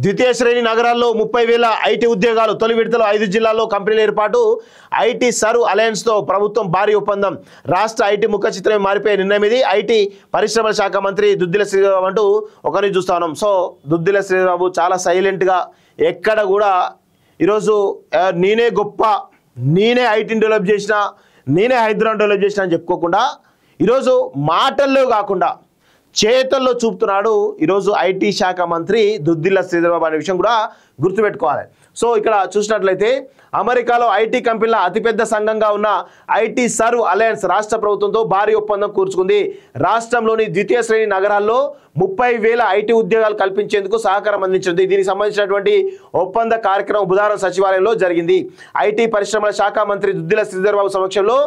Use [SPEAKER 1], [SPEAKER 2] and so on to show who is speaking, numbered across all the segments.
[SPEAKER 1] ద్వితీయ శ్రేణి నగరాల్లో 30,000 ఐటీ ఉద్యోగాలు. తొలి విడతలో 5 జిల్లాల్లో కంపెనీల ఏర్పాటు. ఐటీ సర్వ్ అలయన్స్తో ప్రభుత్వం భారీ ఒప్పందం. రాష్ట్ర ఐటీ ముఖ చిత్రమే మారిపోయే నిర్ణయం ఇది. ఐటీ పరిశ్రమల శాఖ మంత్రి దుద్దిల శ్రీధర్బాబు అంటూ ఒకరిని చూస్తా ఉన్నాం. సో దుద్దిల శ్రీధర్బాబు చాలా సైలెంట్గా ఎక్కడ కూడా ఈరోజు నేనే గొప్ప, నేనే ఐటీని డెవలప్ చేసిన, నేనే హైదరాబాద్ డెవలప్ చేసిన అని చెప్పుకోకుండా ఈరోజు మాటల్లో కాకుండా చేతల్లో చూపుతున్నాడు ఈరోజు ఐటీ శాఖ మంత్రి దుద్దిల్ల శ్రీధర్బాబు అనే విషయం కూడా గుర్తుపెట్టుకోవాలి. సో ఇక్కడ చూసినట్లయితే అమెరికాలో ఐటీ కంపెనీల అతిపెద్ద సంఘంగా ఉన్న ఐటీ సర్వ్ అలయన్స్ రాష్ట్ర ప్రభుత్వంతో భారీ ఒప్పందం కూర్చుకుంది. రాష్ట్రంలోని ద్వితీయ శ్రేణి నగరాల్లో 30,000 ఐటీ ఉద్యోగాలు కల్పించేందుకు సహకారం అందించింది. దీనికి సంబంధించినటువంటి ఒప్పంద కార్యక్రమం బుధవారం సచివాలయంలో జరిగింది. ఐటీ పరిశ్రమల శాఖ మంత్రి దుద్దిల శ్రీధర్బాబు సమక్షంలో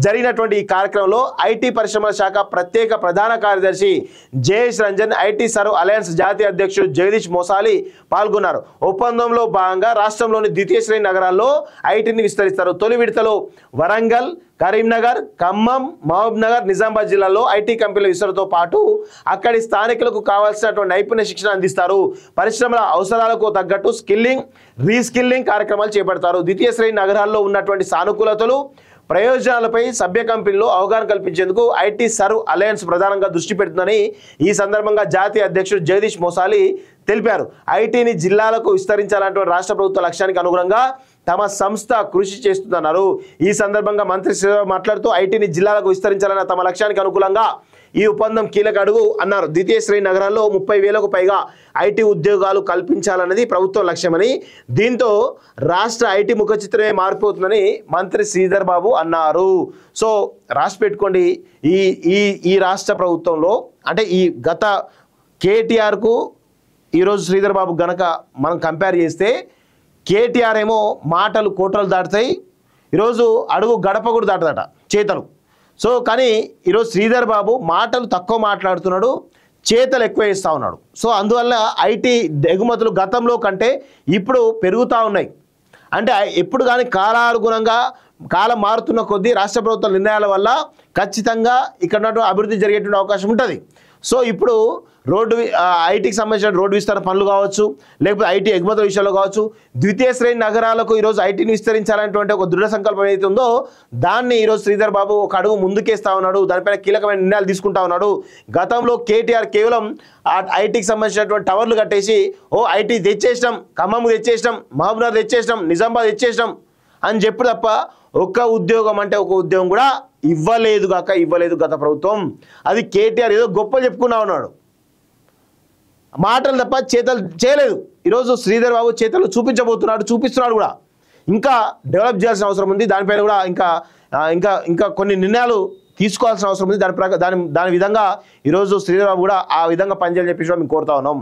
[SPEAKER 1] జరిగినటువంటి ఈ కార్యక్రమంలో ఐటీ పరిశ్రమల శాఖ ప్రత్యేక ప్రధాన కార్యదర్శి Jayesh Ranjan, IT serve alliance జాతీయ అధ్యక్షుడు జగదీష్ మోసాలి పాల్గొన్నారు. ఒప్పందంలో భాగంగా రాష్ట్రంలోని ద్వితీయ శ్రేణి నగరాల్లో ఐటీని విస్తరిస్తారు. తొలి విడతలో వరంగల్, కరీంనగర్, ఖమ్మం, మహబూబ్ నగర్, నిజామాబాద్ జిల్లాల్లో ఐటీ కంపెనీల విస్తరణతో పాటు అక్కడి స్థానికులకు కావాల్సినటువంటి నైపుణ్య శిక్షణ అందిస్తారు. పరిశ్రమల అవసరాలకు తగ్గట్టు స్కిల్లింగ్, రీస్కిల్లింగ్ కార్యక్రమాలు చేపడతారు. ద్వితీయ శ్రేణి నగరాల్లో ఉన్నటువంటి సానుకూలతలు, ప్రయోజనాలపై సభ్య కంపెనీలో అవగాహన కల్పించేందుకు ఐటీ సర్వ్ అలయన్స్ ప్రధానంగా దృష్టి పెడుతుందని ఈ సందర్భంగా జాతీయ అధ్యక్షుడు జగదీష్ మోసాలి తెలిపారు. ఐటీని జిల్లాలకు విస్తరించాలంటే రాష్ట్ర ప్రభుత్వ లక్ష్యానికి అనుగుణంగా తమ సంస్థ కృషి చేస్తుందన్నారు. ఈ సందర్భంగా మంత్రి శ్రీధర్ మాట్లాడుతూ ఐటీని జిల్లాలకు విస్తరించాలన్న తమ లక్ష్యానికి అనుకూలంగా ఈ ఒప్పందం కీలక అడుగు అన్నారు. ద్వితీయ శ్రేణి నగరాల్లో 30,000కు పైగా ఐటీ ఉద్యోగాలు కల్పించాలన్నది ప్రభుత్వ లక్ష్యమని, దీంతో రాష్ట్ర ఐటీ ముఖ చిత్రమే మారిపోతుందని మంత్రి శ్రీధర్ బాబు అన్నారు. సో రాసి పెట్టుకోండి, ఈ రాష్ట్ర ప్రభుత్వంలో అంటే ఈ గత కేటీఆర్కు ఈరోజు శ్రీధర్ బాబు గనక మనం కంపేర్ చేస్తే కేటీఆర్ ఏమో మాటలు కోటలు దాటుతాయి, ఈరోజు అడుగు గడప కూడా దాటదట చేతలు. సో కానీ ఈరోజు శ్రీధర్ బాబు మాటలు తక్కువ మాట్లాడుతున్నాడు, చేతలు ఎక్కువ వేస్తూ ఉన్నాడు. సో అందువల్ల ఐటీ ఎగుమతులు గతంలో కంటే ఇప్పుడు పెరుగుతూ ఉన్నాయి. అంటే ఎప్పుడు కానీ కాలానుగుణంగా కాలం మారుతున్న కొద్దీ రాష్ట్ర ప్రభుత్వ నిర్ణయాల వల్ల ఖచ్చితంగా ఇక్కడ ఉన్నటువంటి అభివృద్ధి జరిగేటువంటి అవకాశం ఉంటుంది. సో ఇప్పుడు ఐటీకి సంబంధించిన రోడ్డు విస్తరణ పనులు కావచ్చు, లేకపోతే ఐటీ ఎగుమతుల విషయంలో కావచ్చు, ద్వితీయ శ్రేణి నగరాలకు ఈరోజు ఐటీని విస్తరించాలనేటువంటి ఒక దృఢ సంకల్పం ఏదైతే ఉందో దాన్ని ఈరోజు శ్రీధర్ బాబు ఒక అడుగు ముందుకేస్తా ఉన్నాడు. దానిపైన కీలకమైన నిర్ణయాలు తీసుకుంటా ఉన్నాడు. గతంలో కేటీఆర్ కేవలం ఐటీకి సంబంధించినటువంటి టవర్లు కట్టేసి ఐటీ తెచ్చేసినాం, ఖమ్మం తెచ్చేసినాం, మహబూబ్నగర్ తెచ్చేసినాం, నిజామాబాద్ తెచ్చేసినాం అని చెప్పు తప్ప ఒక్క ఉద్యోగం అంటే ఒక ఉద్యోగం కూడా ఇవ్వలేదు గత ప్రభుత్వం. అది కేటీఆర్ ఏదో గొప్ప చెప్పుకున్నా ఉన్నాడు, మాటలు తప్ప చేతలు చేయలేదు. ఈరోజు శ్రీధర్ బాబు చేతలు చూపిస్తున్నాడు కూడా. ఇంకా డెవలప్ చేయాల్సిన అవసరం ఉంది. దానిపైన కూడా ఇంకా కొన్ని నిర్ణయాలు తీసుకోవాల్సిన అవసరం ఉంది. దాని విధంగా ఈరోజు శ్రీధర్ బాబు కూడా ఆ విధంగా పనిచేయాలని చెప్పి మేము కోరుతా ఉన్నాం.